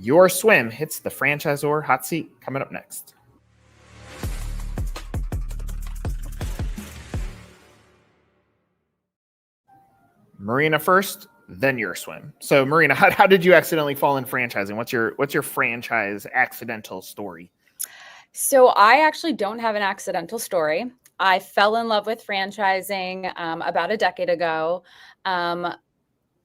UrSwim hits the franchisor hot seat coming up next. Marina first, then UrSwim. So Marina, how did you accidentally fall in franchising? What's your franchise accidental story? So I actually don't have an accidental story. I fell in love with franchising about a decade ago.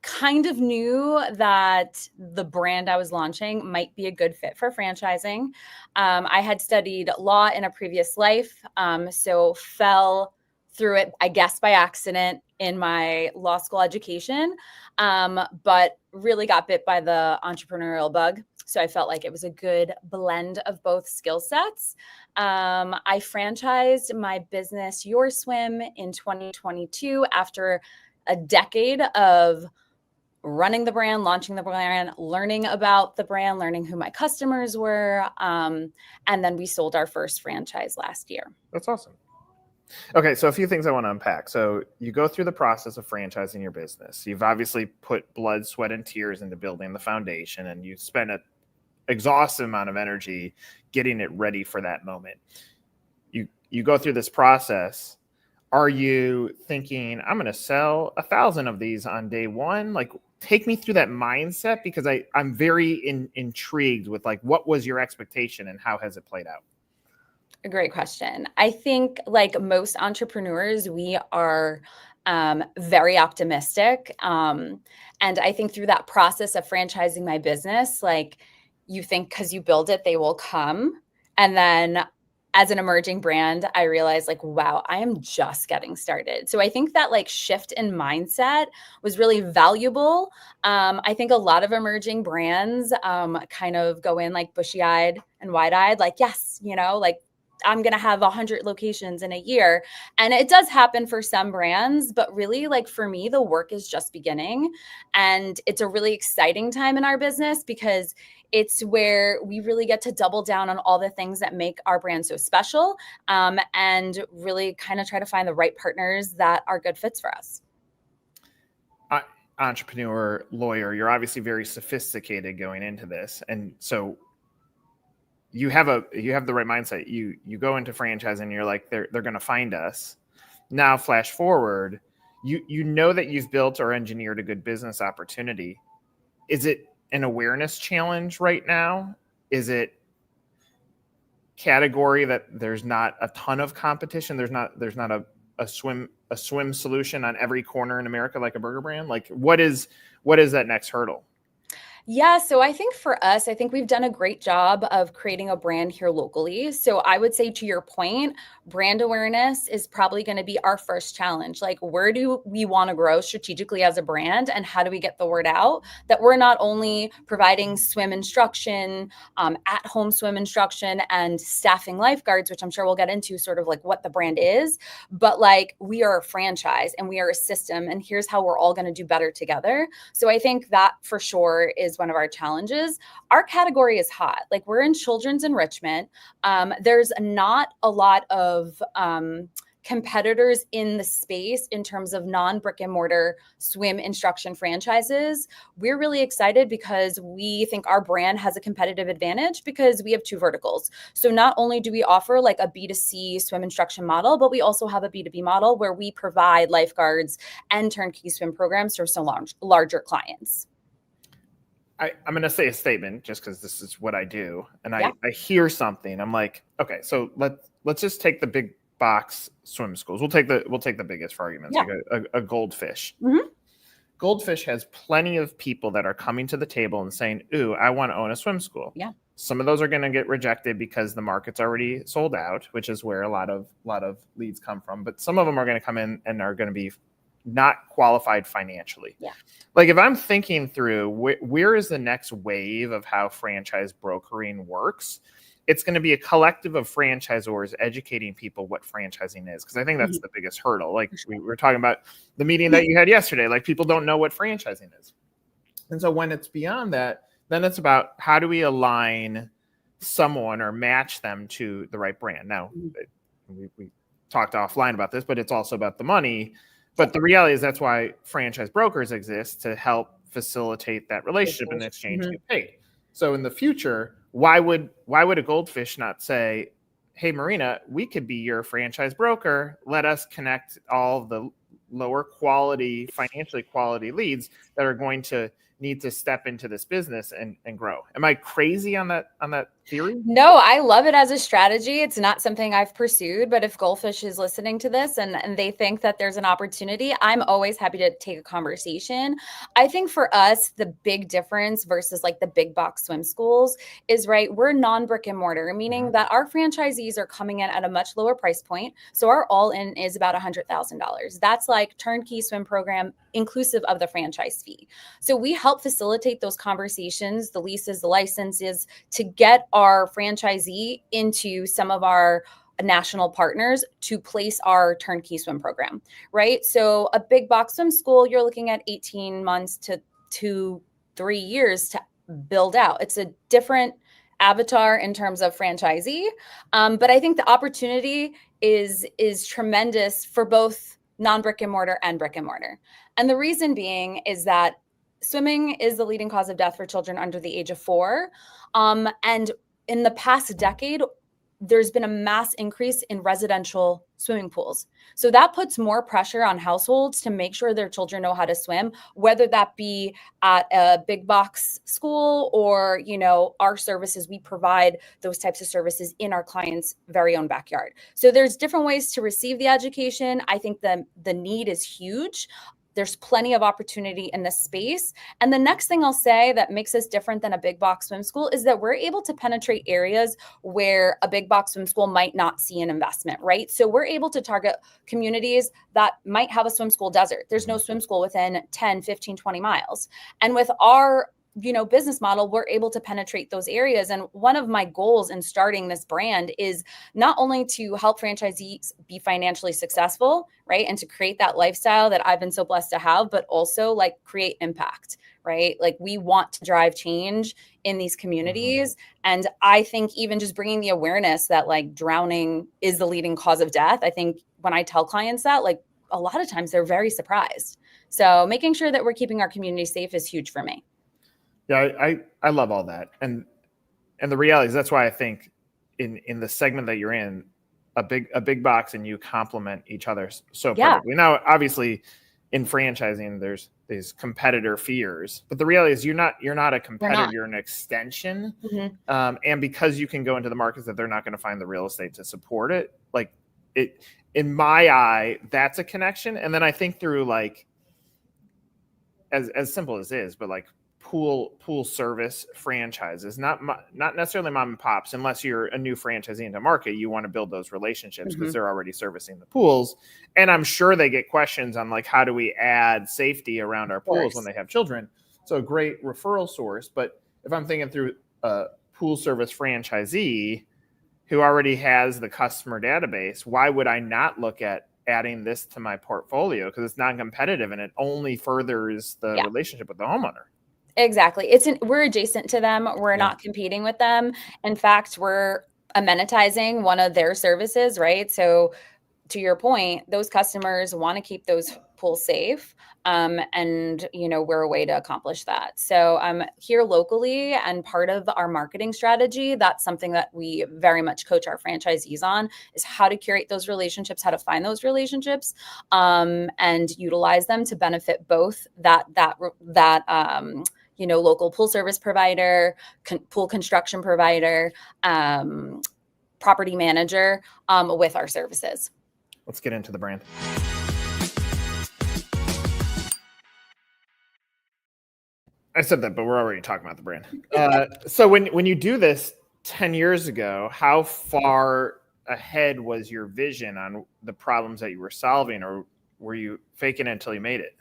Kind of knew that the brand I was launching might be a good fit for franchising. I had studied law in a previous life, so fell through it, I guess, by accident in my law school education, but really got bit by the entrepreneurial bug. So I felt like it was a good blend of both skill sets. I franchised my business, UrSwim, in 2022 after a decade of running the brand, launching the brand, learning about the brand, learning who my customers were. And then we sold our first franchise last year. That's awesome. Okay, so a few things I want to unpack. So you go through the process of franchising your business. You've obviously put blood, sweat, and tears into building the foundation, and you spent an exhaustive amount of energy getting it ready for that moment. You go through this process. Are you thinking, I'm going to sell 1,000 of these on day one? Like, take me through that mindset, because I'm very intrigued with, like, what was your expectation and how has it played out? A great question. I think, like most entrepreneurs, we are very optimistic. And I think through that process of franchising my business, like, you think because you build it, they will come. And then as an emerging brand, I realized, like, wow, I am just getting started. So I think that, like, shift in mindset was really valuable. I think a lot of emerging brands kind of go in like bushy-eyed and wide-eyed, like, yes, like, I'm going to have 100 locations in a year. And it does happen for some brands, but really, like, for me, the work is just beginning. And it's a really exciting time in our business because it's where we really get to double down on all the things that make our brand so special, and really kind of try to find the right partners that are good fits for us. Entrepreneur, lawyer, you're obviously very sophisticated going into this. And so you have the right mindset. You go into franchising and you're like, they're going to find us. Now, flash forward, you know that you've built or engineered a good business opportunity. Is it an awareness challenge right now? Is it category that there's not a ton of competition? There's not a swim solution on every corner in America like a burger brand? Like, what is that next hurdle? Yeah, so I think for us, I think we've done a great job of creating a brand here locally. So I would say, to your point, brand awareness is probably going to be our first challenge. Like, where do we want to grow strategically as a brand, and how do we get the word out that we're not only providing swim instruction, at-home swim instruction, and staffing lifeguards, which I'm sure we'll get into sort of like what the brand is, but like, we are a franchise and we are a system, and here's how we're all going to do better together. So I think that for sure is one of our challenges. Our category is hot. Like, we're in children's enrichment. There's not a lot of competitors in the space in terms of non-brick and mortar swim instruction franchises. We're really excited because we think our brand has a competitive advantage because we have two verticals. So not only do we offer like a B2C swim instruction model, but we also have a B2B model where we provide lifeguards and turnkey swim programs for some larger clients. I'm going to say a statement just because this is what I do. And I hear something. I'm like, okay, so let's just take the big box swim schools. We'll take the biggest for arguments, like a Goldfish. Mm-hmm. Goldfish has plenty of people that are coming to the table and saying, ooh, I want to own a swim school. Yeah. Some of those are going to get rejected because the market's already sold out, which is where a lot of leads come from. But some of them are going to come in and are going to be not qualified financially. Yeah. Like, if I'm thinking through where is the next wave of how franchise brokering works, it's going to be a collective of franchisors educating people what franchising is. Because I think that's the biggest hurdle. Like, we were talking about the meeting that you had yesterday, like, people don't know what franchising is. And so when it's beyond that, then it's about how do we align someone or match them to the right brand. Now, we talked offline about this, but it's also about the money. But the reality is that's why franchise brokers exist, to help facilitate that relationship and exchange get paid. So in the future, why would a Goldfish not say, hey, Marina, we could be your franchise broker. Let us connect all the lower quality, financially quality leads that are going to need to step into this business and grow. Am I crazy on that theory? No, I love it as a strategy. It's not something I've pursued, but if Goldfish is listening to this and they think that there's an opportunity, I'm always happy to take a conversation. I think for us, the big difference versus like the big box swim schools is, right, we're non-brick and mortar, meaning that our franchisees are coming in at a much lower price point. So our all-in is about $100,000. That's like turnkey swim program inclusive of the franchise fee. So we help facilitate those conversations, the leases, the licenses, to get our franchisee into some of our national partners to place our turnkey swim program, right? So a big box swim school, you're looking at 18 months to 3 years to build out. It's a different avatar in terms of franchisee. But I think the opportunity is tremendous for both non-brick and mortar and brick and mortar. And the reason being is that swimming is the leading cause of death for children under the age of 4. And in the past decade, there's been a mass increase in residential swimming pools. So that puts more pressure on households to make sure their children know how to swim, whether that be at a big box school or, our services. We provide those types of services in our clients' very own backyard. So there's different ways to receive the education. I think the need is huge. There's plenty of opportunity in this space. And the next thing I'll say that makes us different than a big box swim school is that we're able to penetrate areas where a big box swim school might not see an investment, right? So we're able to target communities that might have a swim school desert. There's no swim school within 10, 15, 20 miles. And with our business model, we're able to penetrate those areas. And one of my goals in starting this brand is not only to help franchisees be financially successful, right? And to create that lifestyle that I've been so blessed to have, but also like create impact, right? Like we want to drive change in these communities. And I think even just bringing the awareness that like drowning is the leading cause of death. I think when I tell clients that, like a lot of times they're very surprised. So making sure that we're keeping our community safe is huge for me. Yeah, I love all that. And the reality is that's why I think in the segment that you're in, a big box and you complement each other so perfectly. Now, obviously in franchising, there's these competitor fears, but the reality is you're not a competitor, you're an extension. And because you can go into the markets that they're not going to find the real estate to support it, like it, in my eye, that's a connection. And then I think through like, as simple as it is, but like pool service franchises, not necessarily mom and pops, unless you're a new franchisee into market, you want to build those relationships because they're already servicing the pools. And I'm sure they get questions on like, how do we add safety around our pools when they have children? So a great referral source. But if I'm thinking through a pool service franchisee who already has the customer database, why would I not look at adding this to my portfolio? Because it's non-competitive and it only furthers the relationship with the homeowner. Exactly. We're adjacent to them. We're not competing with them. In fact, we're amenitizing one of their services, right? So to your point, those customers want to keep those pools safe. And, we're a way to accomplish that. So here locally, and part of our marketing strategy, that's something that we very much coach our franchisees on, is how to curate those relationships, how to find those relationships, and utilize them to benefit both that local pool service provider, pool construction provider, property manager, with our services. Let's get into the brand. I said that, but we're already talking about the brand. So when you do this 10 years ago, how far ahead was your vision on the problems that you were solving, or were you faking it until you made it?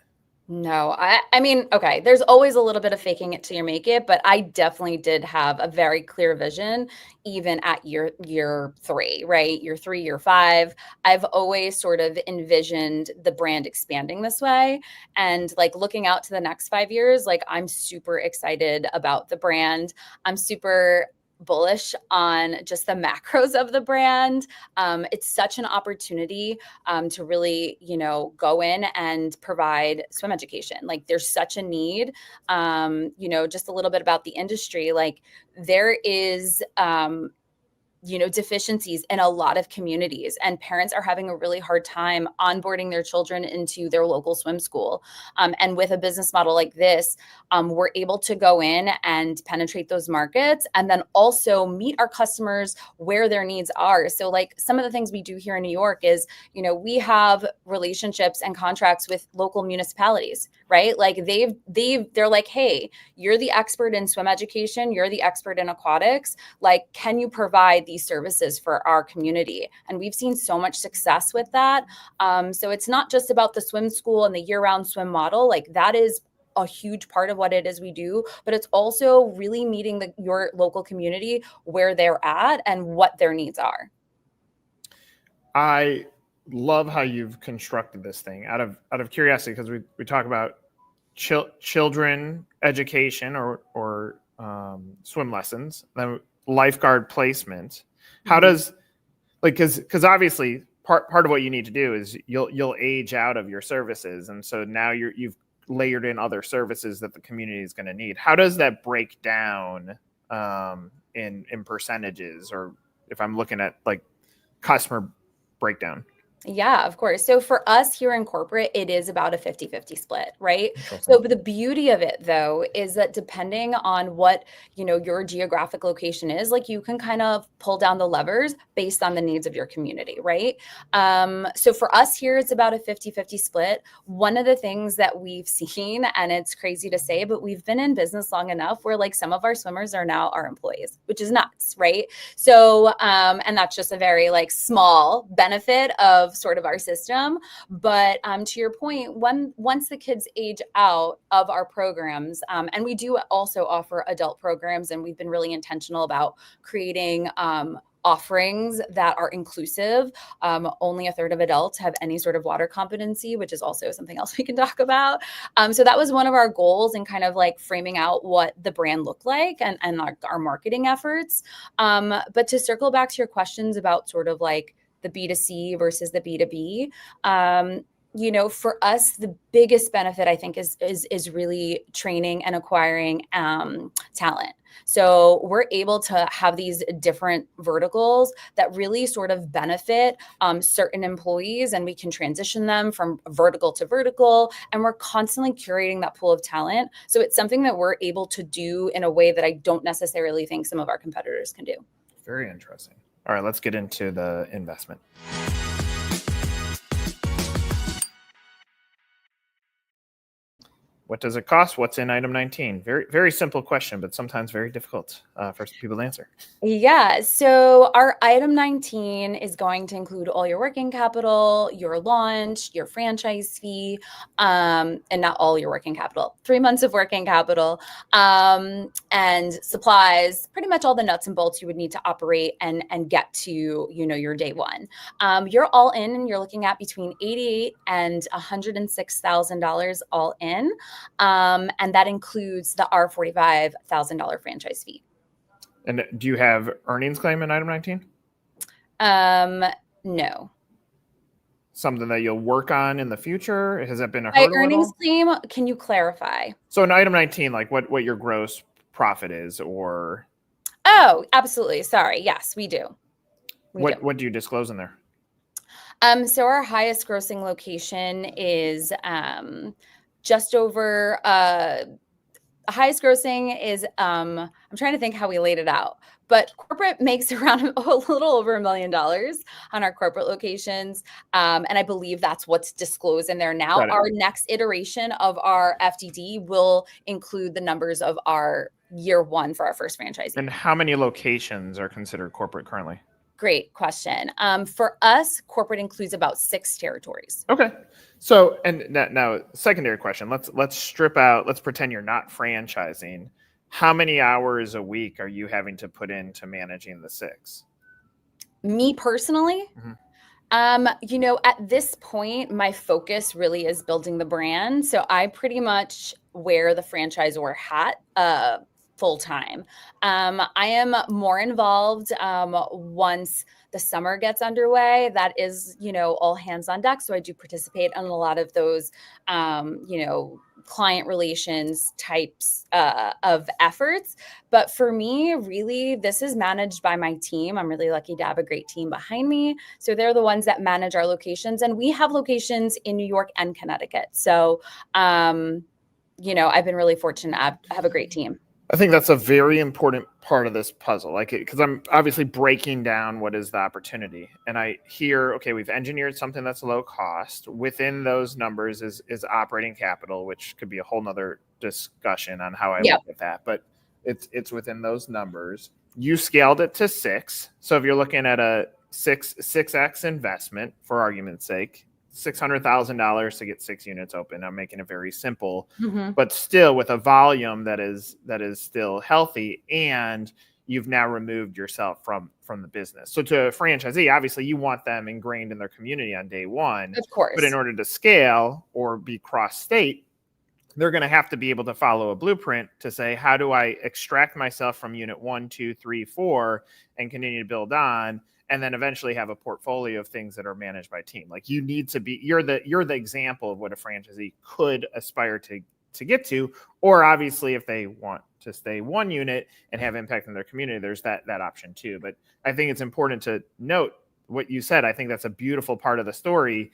No, I mean, okay, there's always a little bit of faking it till you make it, but I definitely did have a very clear vision, even at year 3, right? Year 3, year 5. I've always sort of envisioned the brand expanding this way. And like looking out to the next 5 years, like I'm super excited about the brand. I'm super bullish on just the macros of the brand. It's such an opportunity to really, go in and provide swim education. Like there's such a need. Just a little bit about the industry. Like there is deficiencies in a lot of communities, and parents are having a really hard time onboarding their children into their local swim school. And with a business model like this, we're able to go in and penetrate those markets and then also meet our customers where their needs are. So like some of the things we do here in New York is, we have relationships and contracts with local municipalities, right? Like they're like, hey, you're the expert in swim education, you're the expert in aquatics. Like, can you provide these services for our community? And we've seen so much success with that. So it's not just about the swim school and the year-round swim model. Like that is a huge part of what it is we do, but it's also really meeting your local community where they're at and what their needs are. I love how you've constructed this thing out of curiosity, because we talk about children education or swim lessons, then lifeguard placement. How does, like, because obviously part of what you need to do is you'll age out of your services, and so now you've layered in other services that the community is going to need. How does that break down in percentages, or if I'm looking at like customer breakdown? Yeah, of course. So for us here in corporate, it is about a 50-50 split, right? So but the beauty of it though is that depending on what, your geographic location is, like you can kind of pull down the levers based on the needs of your community, right? So for us here, it's about a 50-50 split. One of the things that we've seen, and it's crazy to say, but we've been in business long enough where like some of our swimmers are now our employees, which is nuts, right? So, and that's just a very like small benefit of sort of our system. But to your point, once the kids age out of our programs, and we do also offer adult programs, and we've been really intentional about creating offerings that are inclusive. Only a third of adults have any sort of water competency, which is also something else we can talk about. So that was one of our goals in kind of like framing out what the brand looked like and our marketing efforts. But to circle back to your questions about sort of like the B2C versus the B2B, for us, the biggest benefit I think is really training and acquiring talent. So we're able to have these different verticals that really sort of benefit certain employees, and we can transition them from vertical to vertical, and we're constantly curating that pool of talent. So it's something that we're able to do in a way that I don't necessarily think some of our competitors can do. Very interesting. All right, let's get into the investment. What does it cost? What's in item 19? Very, very simple question, but sometimes very difficult for people to answer. Yeah. So our item 19 is going to include all your working capital, your launch, your franchise fee, and not all your working capital, 3 months of working capital, and supplies, pretty much all the nuts and bolts you would need to operate and get to, your day one. You're all in, and you're looking at between $88,000 and $106,000 all in. And that includes the $45,000 franchise fee. And do you have earnings claim in item 19? No. Something that you'll work on in the future? Has that been a By hurdle earnings at all? claim, can you clarify? So in item 19, like what your gross profit is, or? Oh, absolutely. Sorry. Yes, we do. What do you disclose in there? So our highest grossing location is just over highest grossing is I'm trying to think how we laid it out, but corporate makes around a little over $1 million on our corporate locations, and I believe that's what's disclosed in there now. Our next iteration of our FDD will include the numbers of our year one for our first franchise. And how many locations are considered corporate currently? Great question. For us, corporate includes about 6 territories. Okay. So, and now secondary question, let's strip out, let's pretend you're not franchising. How many hours a week are you having to put into managing the 6? Me personally? At this point, my focus really is building the brand. So I pretty much wear the franchisor hat full time. I am more involved once the summer gets underway. That is, all hands on deck. So I do participate in a lot of those, client relations types of efforts. But for me, really, this is managed by my team. I'm really lucky to have a great team behind me. So they're the ones that manage our locations. And we have locations in New York and Connecticut. So, I've been really fortunate to have a great team. I think that's a very important part of this puzzle, because I'm obviously breaking down what is the opportunity, and I hear, okay, we've engineered something that's low cost. Within those numbers is operating capital, which could be a whole nother discussion on how I look at that, but it's within those numbers. You scaled it to 6, so if you're looking at a 6x investment, for argument's sake, $600,000 to get 6 units open. I'm making it very simple, but still with a volume that is still healthy, and you've now removed yourself from the business. So to a franchisee, obviously you want them ingrained in their community on day one, of course. But in order to scale or be cross-state, they're going to have to be able to follow a blueprint to say, how do I extract myself from unit 1, 2, 3, 4 and continue to build on, and then eventually have a portfolio of things that are managed by team. Like you need to be, you're the example of what a franchisee could aspire to get to, or obviously if they want to stay one unit and have impact in their community, there's that option too. But I think it's important to note what you said. I think that's a beautiful part of the story.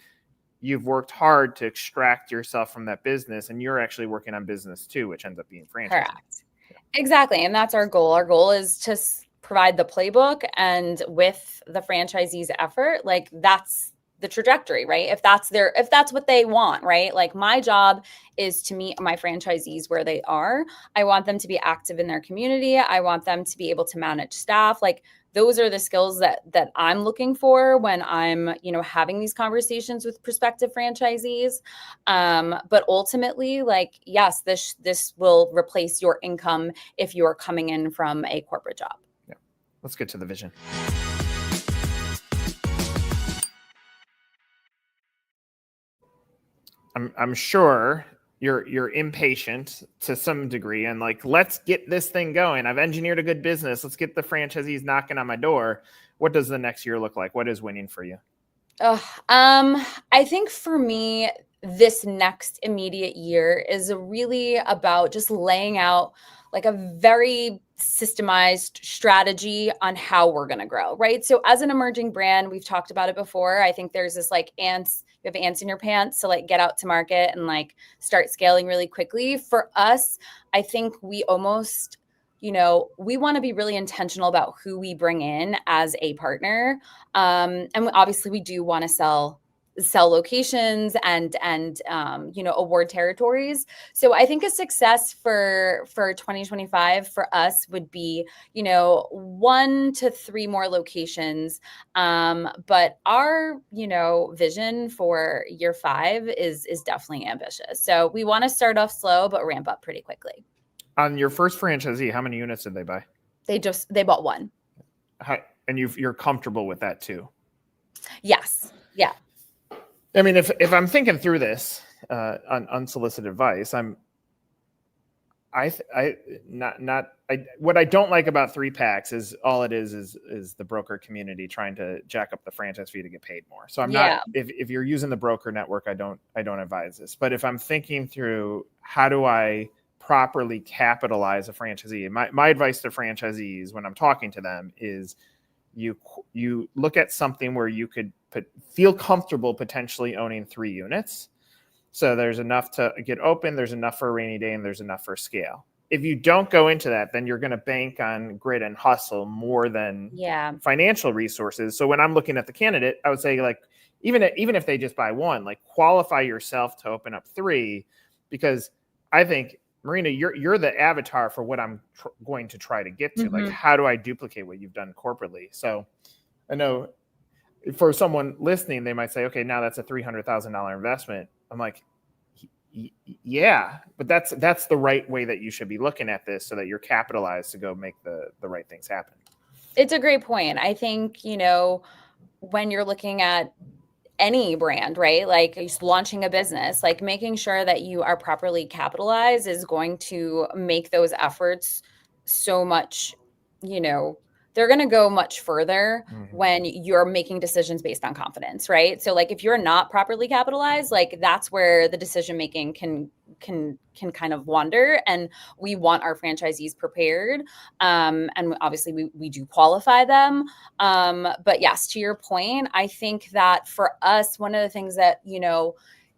You've worked hard to extract yourself from that business, and you're actually working on business too, which ends up being franchising. Correct. Yeah. Exactly. And that's our goal. Our goal is to provide the playbook, and with the franchisee's effort, like that's the trajectory, right? If that's what they want, right? Like my job is to meet my franchisees where they are. I want them to be active in their community. I want them to be able to manage staff. Like those are the skills that I'm looking for when I'm, having these conversations with prospective franchisees. But ultimately, like, yes, this will replace your income if you're coming in from a corporate job. Yeah. Let's get to the vision. I'm sure you're impatient to some degree, and like, let's get this thing going. I've engineered a good business. Let's get the franchisees knocking on my door. What does the next year look like? What is winning for you? I think for me, this next immediate year is really about just laying out like a very systemized strategy on how we're going to grow, right? So as an emerging brand, we've talked about it before. I think there's this like you have ants in your pants to like get out to market and like start scaling really quickly. For us, I think we almost, we want to be really intentional about who we bring in as a partner. And obviously we do want to sell locations and award territories. So I think a success for 2025 for us would be 1 to 3 more locations. But our vision for year 5 is definitely ambitious. So we want to start off slow but ramp up pretty quickly. On your first franchisee, how many units did they buy? They bought 1. And you're comfortable with that too? Yes. Yeah. I mean, if I'm thinking through this on unsolicited advice, what I don't like about 3 packs is all it is the broker community trying to jack up the franchise fee to get paid more. So I'm not, if you're using the broker network, I don't advise this. But if I'm thinking through how do I properly capitalize a franchisee, my advice to franchisees when I'm talking to them is you look at something where you could feel comfortable potentially owning 3 units. So there's enough to get open, there's enough for a rainy day, and there's enough for scale. If you don't go into that, then you're going to bank on grit and hustle more than financial resources. So when I'm looking at the candidate, I would say, like, even if they just buy 1, like, qualify yourself to open up 3, because I think, Marina, you're the avatar for what I'm going to try to get to. Like, how do I duplicate what you've done corporately? So I know for someone listening, they might say, okay, now that's a $300,000 investment. I'm like, yeah, but that's the right way that you should be looking at this, so that you're capitalized to go make the right things happen. It's a great point. I think, when you're looking at any brand, right? Like just launching a business, like making sure that you are properly capitalized is going to make those efforts so much, they're going to go much further Mm-hmm. when you're making decisions based on confidence, right? So like if you're not properly capitalized, like that's where the decision making can kind of wander, and we want our franchisees prepared. And obviously we do qualify them. But yes, to your point, I think that for us, one of the things that,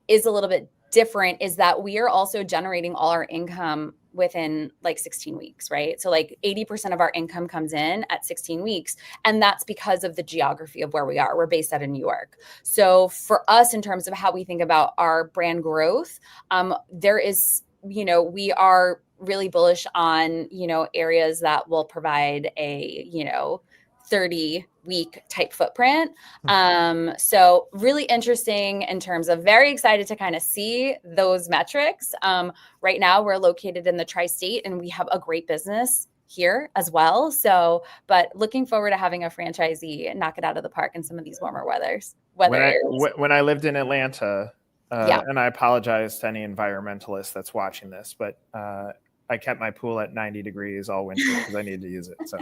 is a little bit different is that we are also generating all our income within like 16 weeks, right? So like 80% of our income comes in at 16 weeks. And that's because of the geography of where we are. We're based out of New York. So for us, in terms of how we think about our brand growth, there is, we are really bullish on, areas that will provide a, 30-week type footprint. So really interesting in terms of very excited to kind of see those metrics. Right now we're located in the tri-state and we have a great business here as well. So, but looking forward to having a franchisee knock it out of the park in some of these warmer weather areas. When I lived in Atlanta, Yeah. and I apologize to any environmentalist that's watching this, but I kept my pool at 90 degrees all winter because I needed to use it. So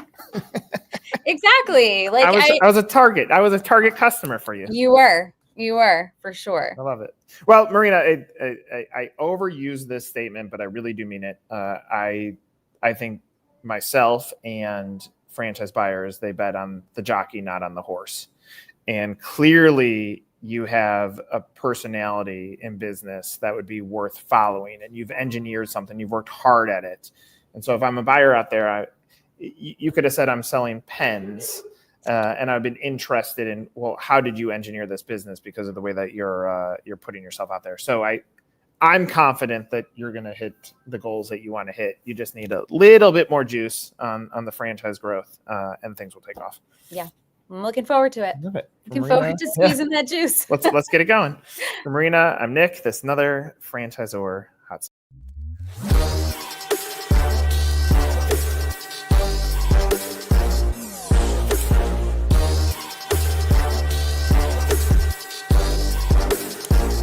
Exactly. Like I was a target. I was a target customer for you. You were for sure. I love it. Well, Marina, I overuse this statement, but I really do mean it. I think myself and franchise buyers, they bet on the jockey, not on the horse. And clearly you have a personality in business that would be worth following, and you've engineered something, you've worked hard at it. And so if I'm a buyer out there, you could have said I'm selling pens, and I've been interested in, well, how did you engineer this business because of the way that you're putting yourself out there? So I'm confident that you're going to hit the goals that you want to hit. You just need a little bit more juice on the franchise growth, and things will take off. Yeah. I'm looking forward to it. Love it. Looking forward to squeezing that juice. Let's get it going. For Marina, I'm Nick. This is another Franchisor Hot Seat.